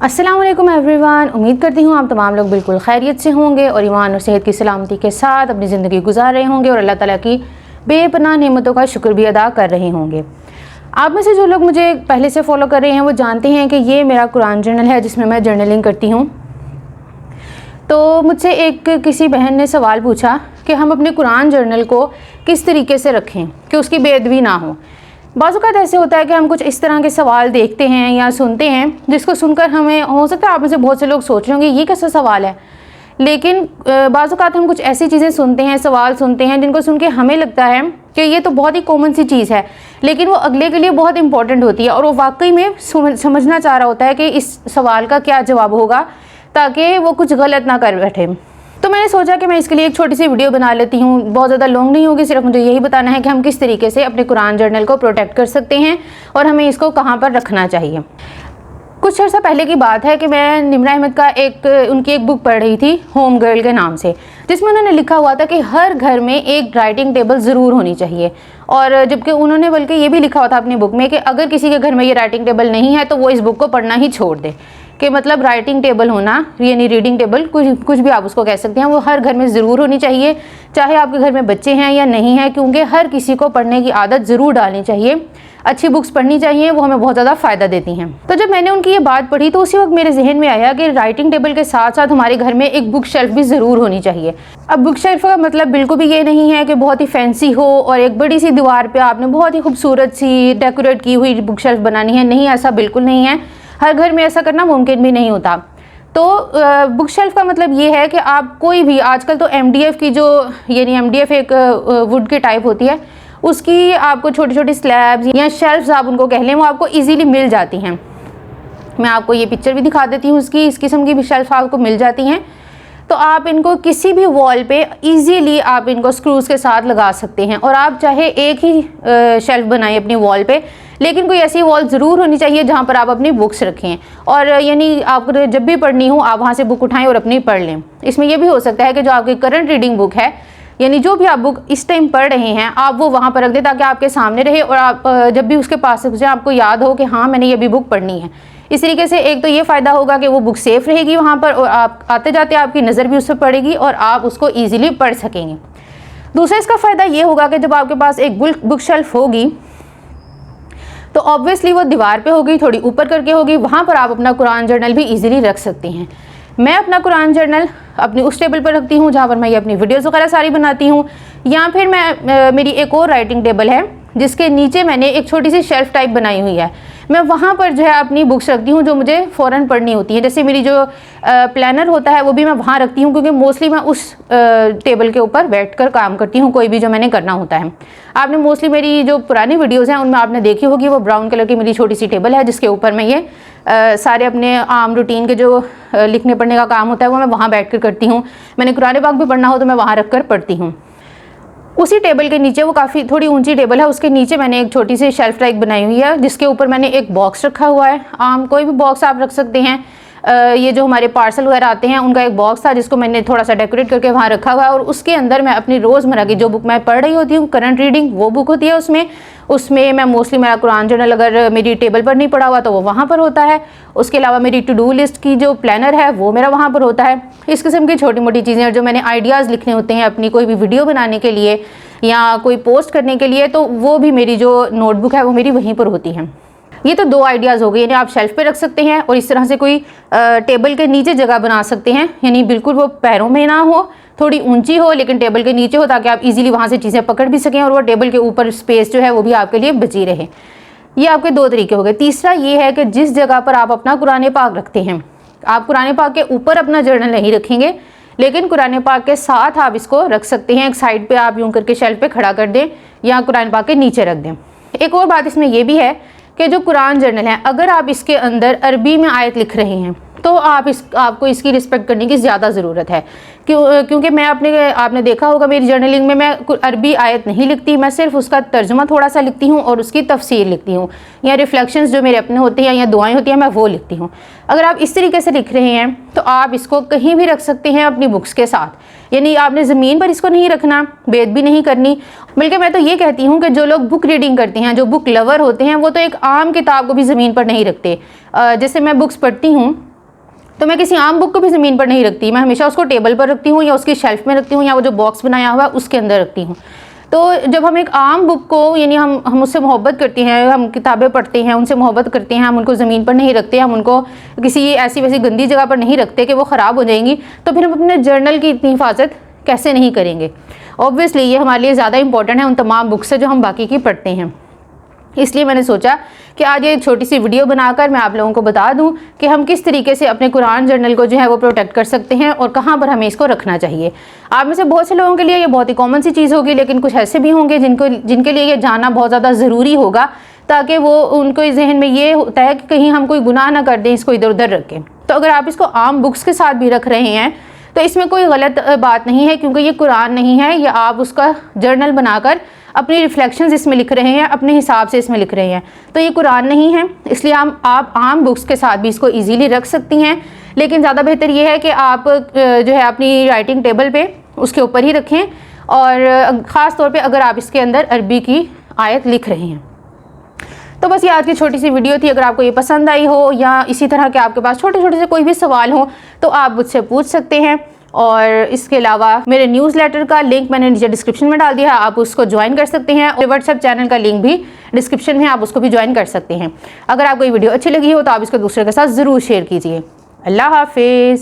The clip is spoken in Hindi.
अस्सलाम वालेकुम एवरीवन। उम्मीद करती हूँ आप तमाम लोग बिल्कुल खैरियत से होंगे और ईमान और सेहत की सलामती के साथ अपनी ज़िंदगी गुजार रहे होंगे और अल्लाह ताला की बेपनाह नेमतों का शुक्र भी अदा कर रहे होंगे। आप में से जो लोग मुझे पहले से फॉलो कर रहे हैं वो जानते हैं कि ये मेरा कुरान जर्नल है जिसमें मैं जर्नलिंग करती हूँ। तो मुझसे किसी बहन ने सवाल पूछा कि हम अपने कुरान जर्नल को किस तरीके से रखें कि उसकी बेअदबी ना हो। बाज़ औक़ात ऐसे होता है कि हम कुछ इस तरह के सवाल देखते हैं या सुनते हैं जिसको सुनकर हमें हो सकता है आप में से बहुत से लोग सोच रहे होंगे ये कैसा सवाल है, लेकिन बाज़ औक़ात हम कुछ ऐसी चीज़ें सुनते हैं, सवाल सुनते हैं जिनको सुन के हमें लगता है कि ये तो बहुत ही कॉमन सी चीज़ है, लेकिन वो अगले के लिए बहुत इंपॉर्टेंट होती है और वो वाकई में समझना चाह रहा होता है कि इस सवाल का क्या जवाब होगा ताकि वो कुछ गलत ना कर बैठे। तो मैंने सोचा कि मैं इसके लिए एक छोटी सी वीडियो बना लेती हूँ। बहुत ज़्यादा लॉन्ग नहीं होगी, सिर्फ मुझे यही बताना है कि हम किस तरीके से अपने कुरान जर्नल को प्रोटेक्ट कर सकते हैं और हमें इसको कहाँ पर रखना चाहिए। कुछ अर्सा पहले की बात है कि मैं निम्रा अहमद का उनकी एक बुक पढ़ रही थी होम गर्ल के नाम से, जिसमें उन्होंने लिखा हुआ था कि हर घर में एक राइटिंग टेबल ज़रूर होनी चाहिए। और जबकि उन्होंने बल्कि ये भी लिखा हुआ था अपनी बुक में कि अगर किसी के घर में ये राइटिंग टेबल नहीं है तो वो इस बुक को पढ़ना ही छोड़ दे। कि मतलब राइटिंग टेबल होना यानी रीडिंग टेबल, कुछ भी आप उसको कह सकते हैं, वो हर घर में ज़रूर होनी चाहिए, चाहे आपके घर में बच्चे हैं या नहीं है, क्योंकि हर किसी को पढ़ने की आदत ज़रूर डालनी चाहिए। अच्छी बुक्स पढ़नी चाहिए, वो हमें बहुत ज़्यादा फ़ायदा देती हैं। तो जब मैंने उनकी ये बात पढ़ी तो उसी वक्त मेरे जहन में आया कि राइटिंग टेबल के साथ साथ हमारे घर में एक बुक शेल्फ भी ज़रूर होनी चाहिए। अब बुक शेल्फ का मतलब बिल्कुल भी ये नहीं है कि बहुत ही फैंसी हो और एक बड़ी सी दीवार पे आपने बहुत ही खूबसूरत सी डेकोरेट की हुई बुक शेल्फ बनानी है, नहीं, ऐसा बिल्कुल नहीं है। हर घर में ऐसा करना मुमकिन भी नहीं होता। तो बुक शेल्फ का मतलब ये है कि आप कोई भी, आजकल तो MDF की जो यानी MDF एक वुड की टाइप होती है, उसकी आपको छोटी छोटी स्लैब्स या शेल्फ्स आप उनको कह लें, वो आपको इजीली मिल जाती हैं। मैं आपको ये पिक्चर भी दिखा देती हूँ उसकी, इस किस्म की भी शेल्फ आपको मिल जाती हैं। तो आप इनको किसी भी वॉल पे इजीली आप इनको स्क्रूज के साथ लगा सकते हैं और आप चाहे एक ही शेल्फ बनाएं अपनी वॉल पे, लेकिन कोई ऐसी वॉल ज़रूर होनी चाहिए जहाँ पर आप अपनी बुक्स रखें और यानी आप जब भी पढ़नी हो आप वहाँ से बुक उठाएं और अपनी पढ़ लें। इसमें यह भी हो सकता है कि जो आपकी करंट रीडिंग बुक है, यानी जो भी आप बुक इस टाइम पढ़ रहे हैं, आप वो वहाँ पर रख दें ताकि आपके सामने रहे और आप जब भी उसके पास से गुजरें आपको याद हो कि हाँ मैंने ये भी बुक पढ़नी है। इस तरीके से एक तो ये फ़ायदा होगा कि वो बुक सेफ़ रहेगी वहाँ पर और आप आते जाते आपकी नज़र भी उस पर पड़ेगी और आप उसको ईज़िली पढ़ सकेंगे। दूसरा इसका फ़ायदा ये होगा कि जब आपके पास एक बुक शेल्फ होगी तो ऑब्वियसली वो दीवार पे होगी, थोड़ी ऊपर करके होगी, वहाँ पर आप अपना कुरान जर्नल भी ईज़िली रख सकते हैं। मैं अपना कुरान जर्नल अपनी उस टेबल पर रखती हूँ जहाँ पर मैं ये अपनी वीडियोज़ वगैरह सारी बनाती हूँ, या फिर मेरी एक और राइटिंग टेबल है जिसके नीचे मैंने एक छोटी सी शेल्फ टाइप बनाई हुई है। मैं वहाँ पर जो है अपनी बुक्स रखती हूँ जो मुझे फ़ौरन पढ़नी होती है। जैसे मेरी जो प्लानर होता है वो भी मैं वहाँ रखती हूँ, क्योंकि मोस्टली मैं उस टेबल के ऊपर बैठकर काम करती हूँ कोई भी जो मैंने करना होता है। आपने मोस्टली मेरी जो पुरानी वीडियोज़ हैं उनमें आपने देखी होगी, वो ब्राउन कलर की मेरी छोटी सी टेबल है जिसके ऊपर मैं ये सारे अपने आम रूटीन के जो लिखने पढ़ने का काम होता है वो मैं वहाँ बैठ कर करती हूँ। मैंने कुरान पाक भी पढ़ना हो तो मैं वहाँ रख कर पढ़ती हूँ। उसी टेबल के नीचे, वो काफ़ी थोड़ी ऊंची टेबल है, उसके नीचे मैंने एक छोटी सी शेल्फ टाइप बनाई हुई है जिसके ऊपर मैंने एक बॉक्स रखा हुआ है। आम कोई भी बॉक्स आप रख सकते हैं। ये जो हमारे पार्सल वगैरह आते हैं उनका एक बॉक्स था जिसको मैंने थोड़ा सा डेकोरेट करके वहाँ रखा हुआ है और उसके अंदर मैं अपनी रोज़मर्रा की जो बुक मैं पढ़ रही होती हूँ, करंट रीडिंग वो बुक होती है, उसमें मैं मोस्टली मेरा कुरान जर्नल अगर मेरी टेबल पर नहीं पड़ा हुआ तो वो वहाँ पर होता है। उसके अलावा मेरी टू डू लिस्ट की जो प्लानर है वो मेरा वहाँ पर होता है। इस किस्म की छोटी मोटी चीज़ें जो मैंने आइडियाज़ लिखने होते हैं अपनी कोई भी वीडियो बनाने के लिए या कोई पोस्ट करने के लिए, तो वो भी मेरी जो नोटबुक है वो मेरी वहीं पर होती है। ये तो दो आइडियाज़ हो गए, यानी आप शेल्फ पे रख सकते हैं और इस तरह से कोई टेबल के नीचे जगह बना सकते हैं, यानी बिल्कुल वो पैरों में ना हो, थोड़ी ऊंची हो लेकिन टेबल के नीचे हो ताकि आप इजीली वहाँ से चीज़ें पकड़ भी सकें और वो टेबल के ऊपर स्पेस जो है वो भी आपके लिए बची रहे। ये आपके दो तरीके हो गए। तीसरा ये है कि जिस जगह पर आप अपना कुरान पाक रखते हैं, आप कुरान पाक के ऊपर अपना जर्नल नहीं रखेंगे, लेकिन कुरान पाक के साथ आप इसको रख सकते हैं। एक साइड पे आप यूं करके शेल्फ पे खड़ा कर दें या कुरान पाक के नीचे रख दें। एक और बात इसमें यह भी है कि जो कुरान जर्नल है, अगर आप इसके अंदर अरबी में आयत लिख रहे हैं तो आपको इसकी रिस्पेक्ट करने की ज़्यादा ज़रूरत है। क्योंकि मैं आपने देखा होगा मेरी जर्नलिंग में मैं अरबी आयत नहीं लिखती, मैं सिर्फ उसका तर्जुमा थोड़ा सा लिखती हूँ और उसकी तफसीर लिखती हूँ, या रिफ्लेक्शंस जो मेरे अपने होते हैं या दुआएं होती हैं मैं वो लिखती हूँ। अगर आप इस तरीके से लिख रहे हैं तो आप इसको कहीं भी रख सकते हैं अपनी बुक्स के साथ, यानी आपने ज़मीन पर इसको नहीं रखना, बेद भी नहीं करनी। बल्कि मैं तो ये कहती हूँ कि जो लोग बुक रीडिंग करते हैं, जो बुक लवर होते हैं, वो तो एक आम किताब को भी ज़मीन पर नहीं रखते। जैसे मैं बुक्स पढ़ती हूँ तो मैं किसी आम बुक को भी ज़मीन पर नहीं रखती, मैं हमेशा उसको टेबल पर रखती हूँ या उसकी शेल्फ में रखती हूँ या वो जो बॉक्स बनाया हुआ है उसके अंदर रखती हूँ। तो जब हम एक आम बुक को, यानी हम उससे मोहब्बत करते हैं, हम किताबें पढ़ते हैं, उनसे मोहब्बत करते हैं, हम उनको ज़मीन पर नहीं रखते, हम उनको किसी ऐसी वैसी गंदी जगह पर नहीं रखते कि वो ख़राब हो जाएंगी, तो फिर हम अपने जर्नल की इतनी हिफाजत कैसे नहीं करेंगे। ऑब्वियसली ये हमारे लिए ज़्यादा इंपॉर्टेंट है उन तमाम बुक से जो हम बाकी की पढ़ते हैं। इसलिए मैंने सोचा कि आज ये छोटी सी वीडियो बनाकर मैं आप लोगों को बता दूं कि हम किस तरीके से अपने कुरान जर्नल को जो है वो प्रोटेक्ट कर सकते हैं और कहाँ पर हमें इसको रखना चाहिए। आप में से बहुत से लोगों के लिए ये बहुत ही कॉमन सी चीज़ होगी, लेकिन कुछ ऐसे भी होंगे जिनके लिए ये जानना बहुत ज़्यादा ज़रूरी होगा, ताकि वो उनको जहन में ये होता है कि कहीं हम कोई गुनाह ना कर दें इसको इधर उधर रखें। तो अगर आप इसको आम बुक्स के साथ भी रख रहे हैं तो इसमें कोई गलत बात नहीं है, क्योंकि ये कुरान नहीं है, या आप उसका जर्नल बनाकर अपनी रिफ्लेक्शंस इसमें लिख रहे हैं, अपने हिसाब से इसमें लिख रहे हैं, तो ये कुरान नहीं है। इसलिए आप आम बुक्स के साथ भी इसको इजीली रख सकती हैं, लेकिन ज़्यादा बेहतर ये है कि आप जो है अपनी राइटिंग टेबल पे उसके ऊपर ही रखें, और ख़ास तौर पे अगर आप इसके अंदर अरबी की आयत लिख रहे हैं। तो बस ये आज की छोटी सी वीडियो थी। अगर आपको ये पसंद आई हो या इसी तरह के आपके पास छोटे छोटे से कोई भी सवाल हो तो आप मुझसे पूछ सकते हैं। और इसके अलावा मेरे न्यूज़लेटर का लिंक मैंने नीचे डिस्क्रिप्शन में डाल दिया है, आप उसको ज्वाइन कर सकते हैं, और व्हाट्सएप चैनल का लिंक भी डिस्क्रिप्शन में, आप उसको भी ज्वाइन कर सकते हैं। अगर आपको ये वीडियो अच्छी लगी हो तो आप इसको दूसरे के साथ ज़रूर शेयर कीजिए। अल्लाह हाफिज़।